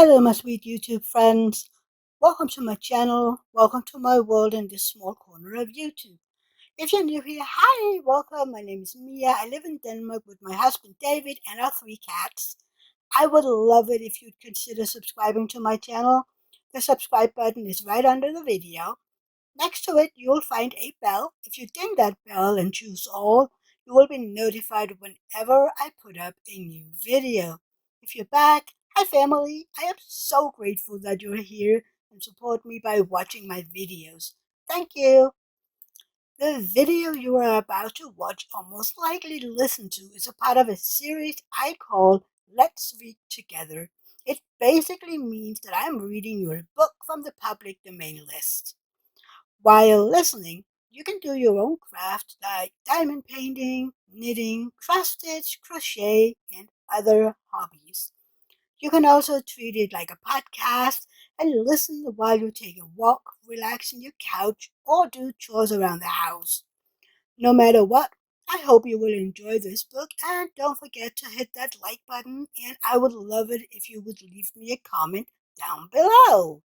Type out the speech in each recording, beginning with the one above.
Hello, my sweet YouTube friends. Welcome to my channel. Welcome to my world in this small corner of YouTube. If you're new here, hi, welcome. My name is Mia. I live in Denmark with my husband David and our three cats. I would love it if you'd consider subscribing to my channel. The subscribe button is right under the video. Next to it, you'll find a bell. If you ding that bell and choose all, you will be notified whenever I put up a new video. If you're back, hi family, I am so grateful that you're here and support me by watching my videos. Thank you. The video you are about to watch or most likely to listen to is a part of a series I call Let's Read Together. It basically means that I'm reading you a book from the public domain list. While listening, you can do your own craft like diamond painting, knitting, cross stitch, crochet, and other hobbies. You can also treat it like a podcast and listen while you take a walk, relax on your couch, or do chores around the house. No matter what, I hope you will enjoy this book and don't forget to hit that like button, and I would love it if you would leave me a comment down below.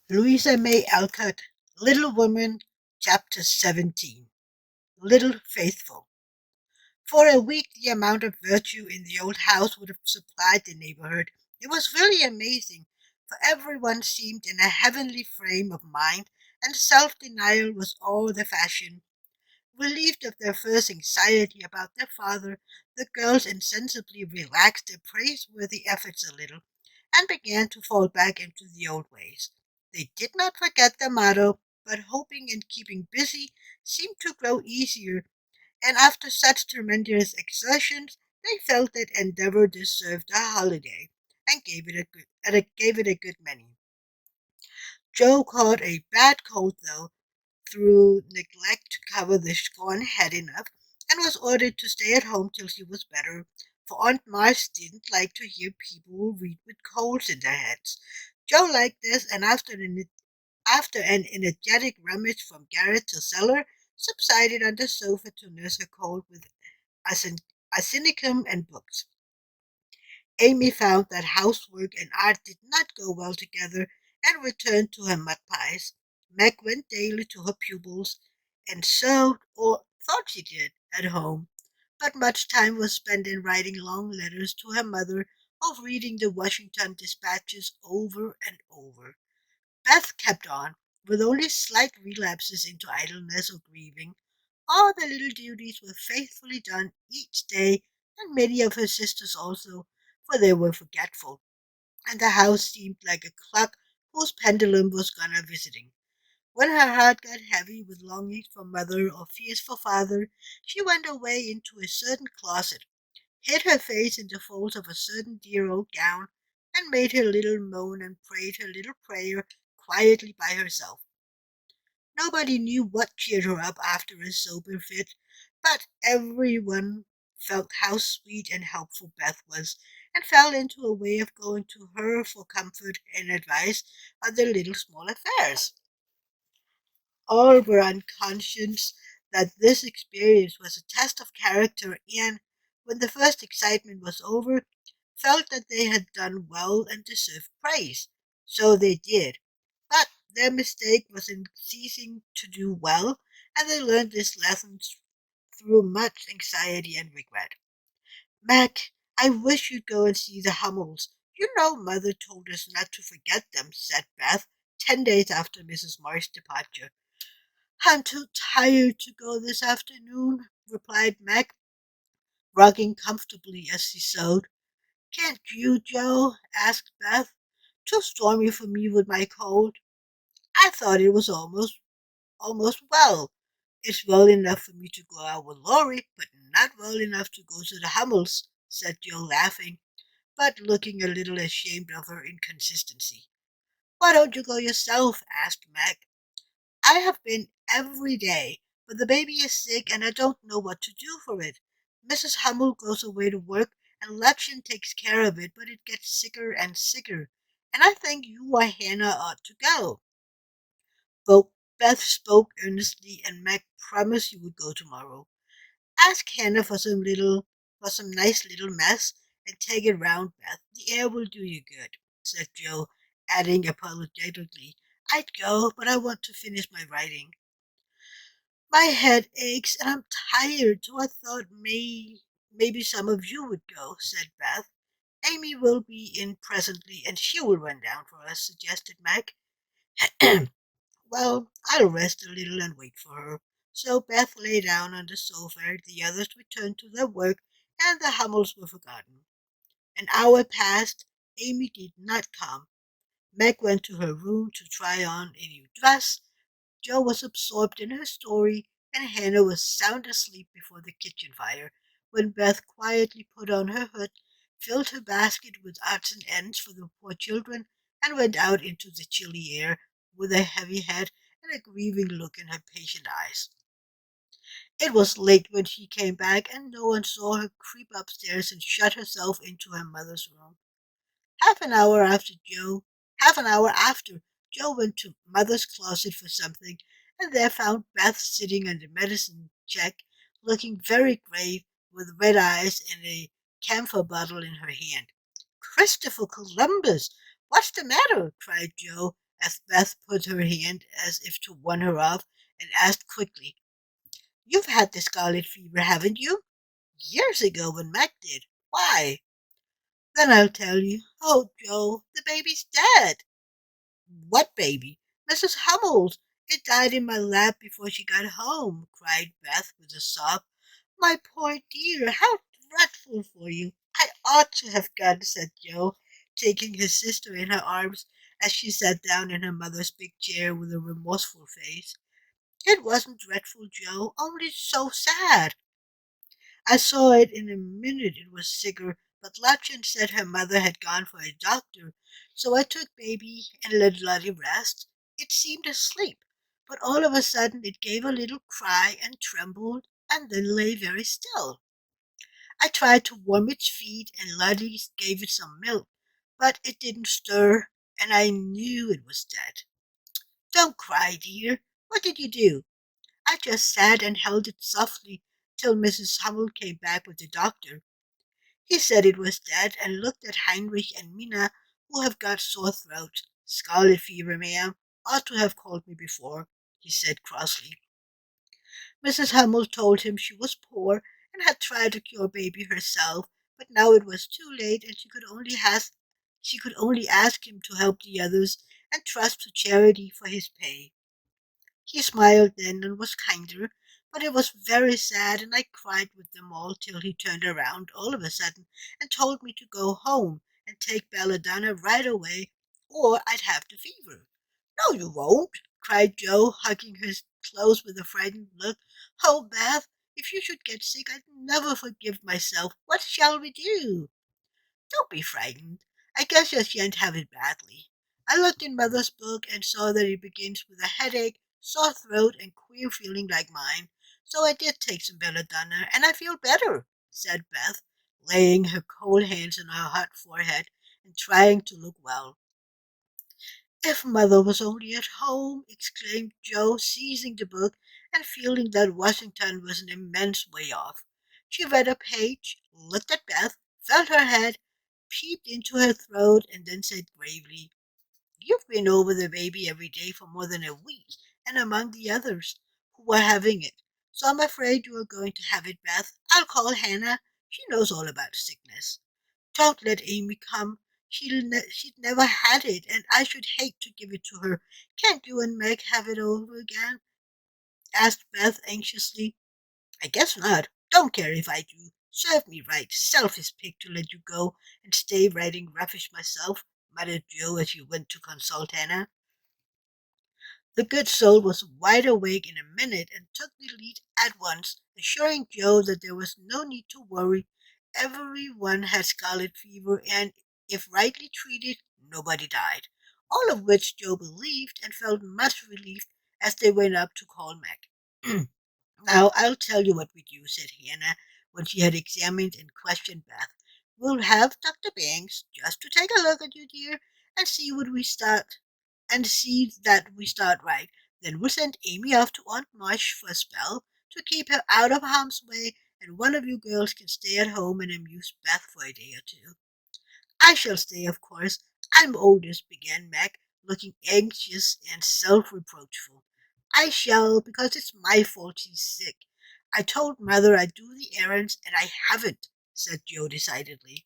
Louisa May Alcott, Little Woman, Chapter 17. Little Faithful. For a week, the amount of virtue in the old house would have supplied the neighborhood. It was really amazing, for everyone seemed in a heavenly frame of mind, and self-denial was all the fashion. Relieved of their first anxiety about their father, the girls insensibly relaxed their praiseworthy efforts a little, and began to fall back into the old ways. They did not forget their motto, but hoping and keeping busy seemed to grow easier, and after such tremendous exertions, they felt that endeavor deserved a holiday, and gave it a good many. Joe caught a bad cold, though, through neglect to cover the scorn head enough, and was ordered to stay at home till she was better, for Aunt March didn't like to hear people read with colds in their heads. Joe liked this, and after an energetic rummage from garret to cellar, subsided on the sofa to nurse her cold with arsenicum and books. Amy found that housework and art did not go well together and returned to her mud pies. Meg went daily to her pupils and sewed, or thought she did, at home, but much time was spent in writing long letters to her mother or reading the Washington dispatches over and over. Beth kept on, with only slight relapses into idleness or grieving. All the little duties were faithfully done each day, and many of her sisters also, for they were forgetful, and the house seemed like a clock whose pendulum was gone a visiting. When her heart got heavy with longings for mother or fears for father, she went away into a certain closet, hid her face in the folds of a certain dear old gown, and made her little moan and prayed her little prayer quietly by herself. Nobody knew what cheered her up after a sober fit, but everyone felt how sweet and helpful Beth was, and fell into a way of going to her for comfort and advice on their little small affairs. All were unconscious that this experience was a test of character, and, when the first excitement was over, felt that they had done well and deserved praise. So they did. But their mistake was in ceasing to do well, and they learned this lesson through much anxiety and regret. Mac, I wish you'd go and see the Hummels. You know Mother told us not to forget them, said Beth, 10 days after Mrs. Marsh's departure. I'm too tired to go this afternoon, replied Mac, rocking comfortably as she sewed. Can't you, Joe? Asked Beth. Too stormy for me with my cold. I thought it was almost well. It's well enough for me to go out with Laurie, but not well enough to go to the Hummels, said Joe, laughing, but looking a little ashamed of her inconsistency. Why don't you go yourself? Asked Mac. I have been every day, but the baby is sick and I don't know what to do for it. Mrs. Hummel goes away to work and Lepchen takes care of it, but it gets sicker and sicker, and I think you or Hannah ought to go. Both Beth spoke earnestly, and Meg promised you would go tomorrow. Ask Hannah for some nice little mess, and take it round, Beth. The air will do you good. said Joe, adding apologetically, I'd go, but I want to finish my writing. My head aches and I'm tired, so I thought maybe some of you would go, said Beth. Amy will be in presently and she will run down for us, suggested Meg. Well, I'll rest a little and wait for her. So Beth lay down on the sofa, the others returned to their work, and the Hummels were forgotten. An hour passed. Amy did not come. Meg went to her room to try on a new dress. Jo was absorbed in her story, and Hannah was sound asleep before the kitchen fire when Beth quietly put on her hood, filled her basket with odds and ends for the poor children, and went out into the chilly air with a heavy head and a grieving look in her patient eyes. It was late when she came back, and no one saw her creep upstairs and shut herself into her mother's room. Half an hour after Joe, half an hour after, Joe went to Mother's closet for something, and there found Beth sitting on the medicine check, looking very grave, with red eyes and a camphor bottle in her hand. Christopher Columbus, what's the matter? Cried Joe, as Beth put her hand as if to warn her off, and asked quickly, You've had the scarlet fever, haven't you? Years ago when Mac did. Why? Then I'll tell you. Oh, Joe, the baby's dead. What baby? Mrs. Hummel's. It died in my lap before she got home, cried Beth with a sob. My poor dear, how dreadful for you. I ought to have gone, said Joe, taking his sister in her arms as she sat down in her mother's big chair with a remorseful face. It wasn't dreadful, Joe, only so sad. I saw it in a minute it was sicker, but Latchen said her mother had gone for a doctor, so I took baby and let Lottie rest. It seemed asleep, but all of a sudden it gave a little cry and trembled and then lay very still. I tried to warm its feet and Lottie gave it some milk, but it didn't stir and I knew it was dead. Don't cry, dear. What did you do? I just sat and held it softly till Mrs. Hummel came back with the doctor. He said it was dead and looked at Heinrich and Mina, who have got sore throats. Scarlet fever, ma'am. Ought to have called me before, he said crossly. Mrs. Hummel told him she was poor and had tried to cure baby herself, but now it was too late and she could only ask him to help the others and trust to charity for his pay. He smiled then and was kinder, but it was very sad, and I cried with them all till he turned around all of a sudden and told me to go home and take belladonna right away, or I'd have the fever. No, you won't, cried Joe, hugging her close with a frightened look. Oh, Beth, if you should get sick, I'd never forgive myself. What shall we do? Don't be frightened. I guess you shan't have it badly. I looked in Mother's book and saw that it begins with a headache, sore throat, and queer feeling like mine. So I did take some belladonna, and I feel better, said Beth, laying her cold hands on her hot forehead and trying to look well. If Mother was only at home, exclaimed Joe, seizing the book and feeling that Washington was an immense way off. She read a page, looked at Beth, felt her head, peeped into her throat, and then said gravely, You've been over the baby every day for more than a week, and among the others who are having it. So I'm afraid you are going to have it, Beth. I'll call Hannah. She knows all about sickness. Don't let Amy come. She'd never had it, and I should hate to give it to her. Can't you and Meg have it over again? Asked Beth anxiously. I guess not. Don't care if I do. Serve me right. Selfish pig to let you go and stay writing rubbish myself, muttered Joe as he went to consult Hannah. The good soul was wide awake in a minute and took the lead at once, assuring Joe that there was no need to worry. Every one had scarlet fever, and if rightly treated, nobody died. All of which Joe believed and felt much relieved as they went up to call Mac. Now I'll tell you what we do, said Hannah, when she had examined and questioned Beth. We'll have Dr. Banks just to take a look at you, dear, and see that we start right. Then we'll send Amy off to Aunt Marsh for a spell to keep her out of harm's way, and one of you girls can stay at home and amuse Beth for a day or two. I shall stay, of course. I'm oldest, began Meg, looking anxious and self-reproachful. I shall, because it's my fault she's sick. I told mother I'd do the errands, and I haven't, said Joe decidedly.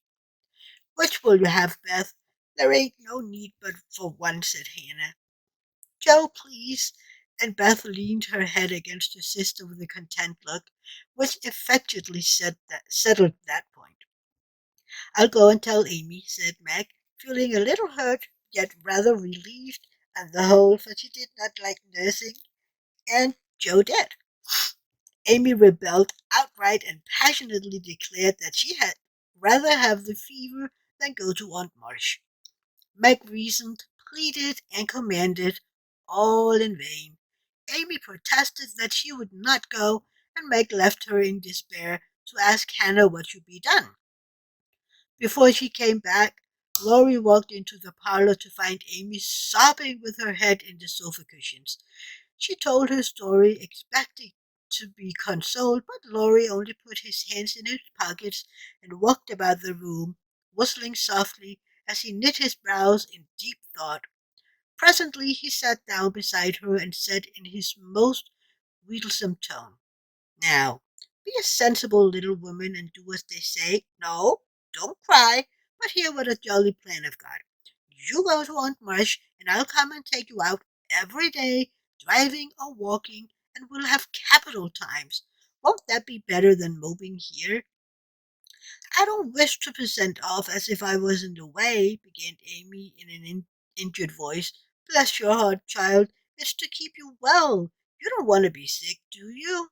Which will you have, Beth? There ain't no need but for one, said Hannah. Joe, please. And Beth leaned her head against her sister with a content look, which effectually settled that point. I'll go and tell Amy, said Meg, feeling a little hurt, yet rather relieved on the whole, for she did not like nursing, and Joe did. Amy rebelled outright and passionately declared that she had rather have the fever than go to Aunt Marsh. Meg reasoned, pleaded, and commanded, all in vain. Amy protested that she would not go, and Meg left her in despair to ask Hannah what should be done. Before she came back, Laurie walked into the parlor to find Amy sobbing with her head in the sofa cushions. She told her story, expecting to be consoled, but Laurie only put his hands in his pockets and walked about the room, whistling softly as he knit his brows in deep thought. Presently he sat down beside her and said in his most wheedlesome tone, now, be a sensible little woman and do as they say. No, don't cry, but hear what a jolly plan I've got. You go to Aunt Marsh, and I'll come and take you out every day, driving or walking, and we'll have capital times. Won't that be better than moping here? I don't wish to present off as if I was in the way, began Amy in an injured voice. Bless your heart, child, it's to keep you well. You don't want to be sick, do you?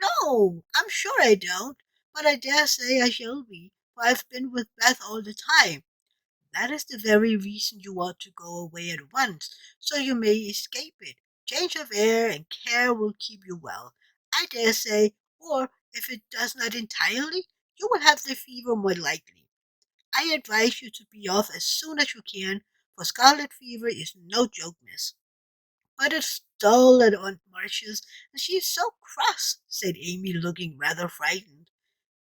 No, I'm sure I don't, but I dare say I shall be, for I've been with Beth all the time. That is the very reason you ought to go away at once, so you may escape it. Change of air and care will keep you well, I dare say, or if it does not entirely, you will have the fever more likely. I advise you to be off as soon as you can, for scarlet fever is no joke, miss. But it's dull at Aunt Marcia's, and she's so cross, said Amy, looking rather frightened.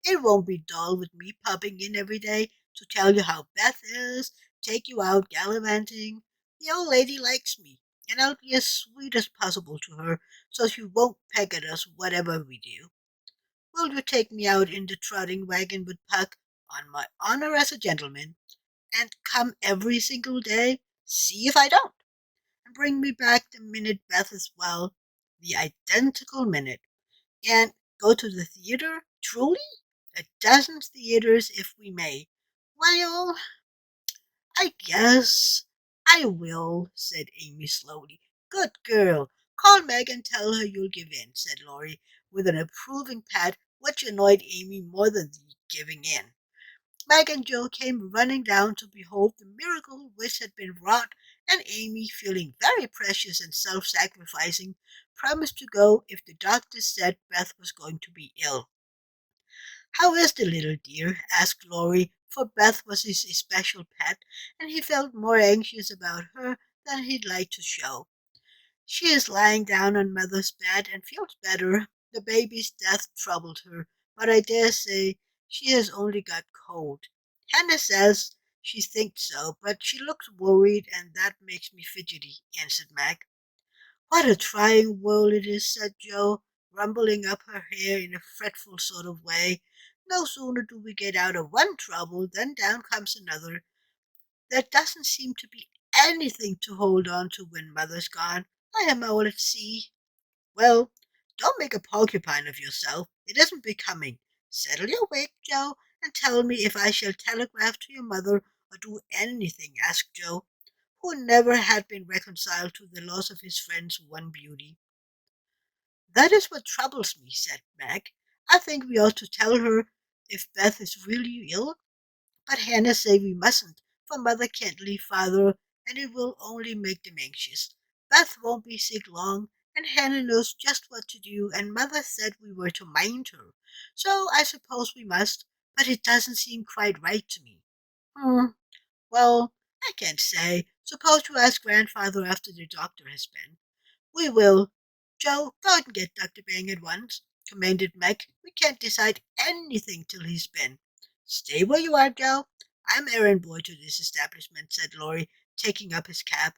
It won't be dull with me popping in every day to tell you how Beth is, take you out gallivanting. The old lady likes me, and I'll be as sweet as possible to her, so she won't peck at us whatever we do. Will you take me out in the trotting wagon with Puck, on my honor as a gentleman, and come every single day? See if I don't, and bring me back the minute Beth is well, the identical minute, and go to the theatre, truly? A dozen theatres if we may. Well, I guess I will, said Amy slowly. Good girl. Call Meg and tell her you'll give in, said Laurie, with an approving pat which annoyed Amy more than the giving in. Meg and Joe came running down to behold the miracle which had been wrought, and Amy, feeling very precious and self-sacrificing, promised to go if the doctor said Beth was going to be ill. How is the little dear? Asked Laurie, for Beth was his especial pet, and he felt more anxious about her than he'd like to show. She is lying down on mother's bed and feels better. The baby's death troubled her, but I dare say she has only got cold. Hannah says she thinks so, but she looks worried, and that makes me fidgety, answered Meg. What a trying world it is, said Joe, rumbling up her hair in a fretful sort of way. No sooner do we get out of one trouble than down comes another. There doesn't seem to be anything to hold on to when mother's gone. I am all at sea. Well, don't make a porcupine of yourself. It isn't becoming. Settle your wig, Joe, and tell me if I shall telegraph to your mother or do anything, asked Joe, who never had been reconciled to the loss of his friend's one beauty. That is what troubles me, said Meg. I think we ought to tell her if Beth is really ill, but Hannah say we mustn't, for mother can't leave father, and it will only make them anxious. Beth won't be sick long, and Hannah knows just what to do, and mother said we were to mind her. So I suppose we must, but it doesn't seem quite right to me. Hmm, well, I can't say. Suppose you ask grandfather after the doctor has been. We will. Joe, go and get Dr. Bang at once, commanded Meg. We can't decide anything till he's been. Stay where you are, Joe. I'm errand boy to this establishment, said Laurie, taking up his cap.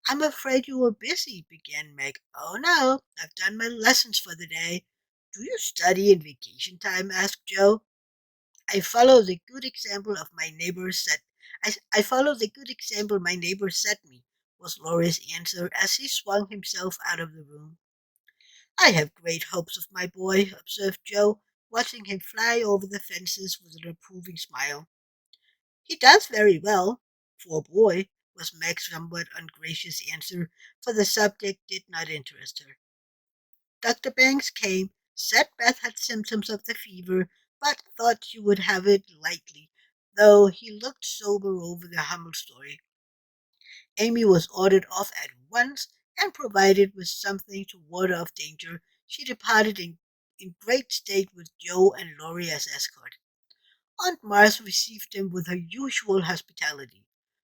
I'm afraid you were busy, began Meg. Oh no, I've done my lessons for the day. Do you study in vacation time? Asked Joe. I follow the good example of my neighbors set. I follow the good example my neighbors set me, was Laurie's answer as he swung himself out of the room. I have great hopes of my boy, observed Joe, watching him fly over the fences with an approving smile. He does very well, for a boy, was Meg's somewhat ungracious answer, for the subject did not interest her. Dr. Banks came, said Beth had symptoms of the fever, but thought she would have it lightly, though he looked sober over the Hummel story. Amy was ordered off at once, and provided with something to ward off danger, she departed in great state with Joe and Laurie as escort. Aunt Martha received them with her usual hospitality.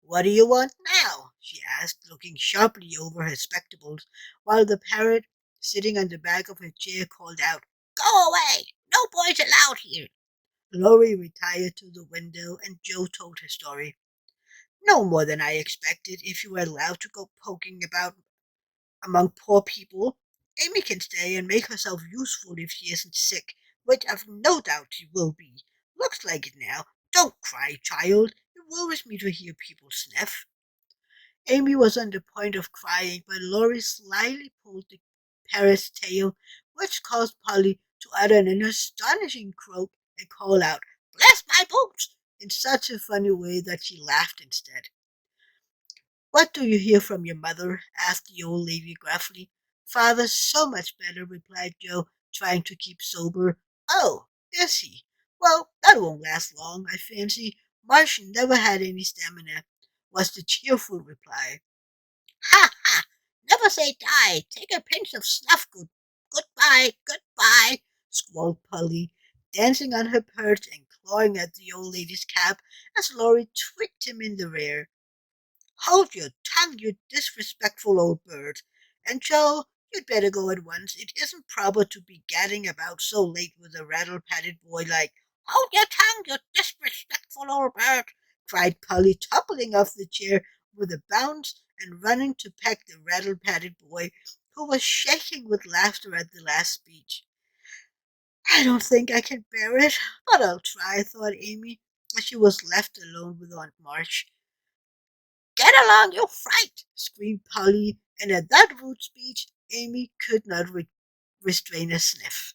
What do you want now? She asked, looking sharply over her spectacles, while the parrot, sitting on the back of her chair, called out, Go away! No boys allowed here! Laurie retired to the window, and Joe told her story. No more than I expected if you were allowed to go poking about among poor people. Amy can stay and make herself useful if she isn't sick, which I've no doubt she will be. Looks like it now. Don't cry, child. It worries me to hear people sniff. Amy was on the point of crying, but Laurie slyly pulled the parrot's tail, which caused Polly to utter an astonishing croak and call out, Bless my boots! In such a funny way that she laughed instead. What do you hear from your mother? Asked the old lady gruffly. Father's so much better, replied Joe, trying to keep sober. Oh, is he? Well, that won't last long, I fancy. Martian never had any stamina, was the cheerful reply. Ha ha! Never say die. Take a pinch of snuff. Goodbye, squalled Polly, dancing on her perch and clawing at the old lady's cap as Laurie twicked him in the rear. Hold your tongue, you disrespectful old bird. And Joe, you'd better go at once. It isn't proper to be gadding about so late with a rattle-pated boy like, Hold your tongue, you disrespectful old bird, cried Polly, toppling off the chair with a bounce and running to peck the rattle-pated boy, who was shaking with laughter at the last speech. I don't think I can bear it, but I'll try, thought Amy, as she was left alone with Aunt March. Get along, you fright! Screamed Polly, and at that rude speech Amy could not restrain a sniff.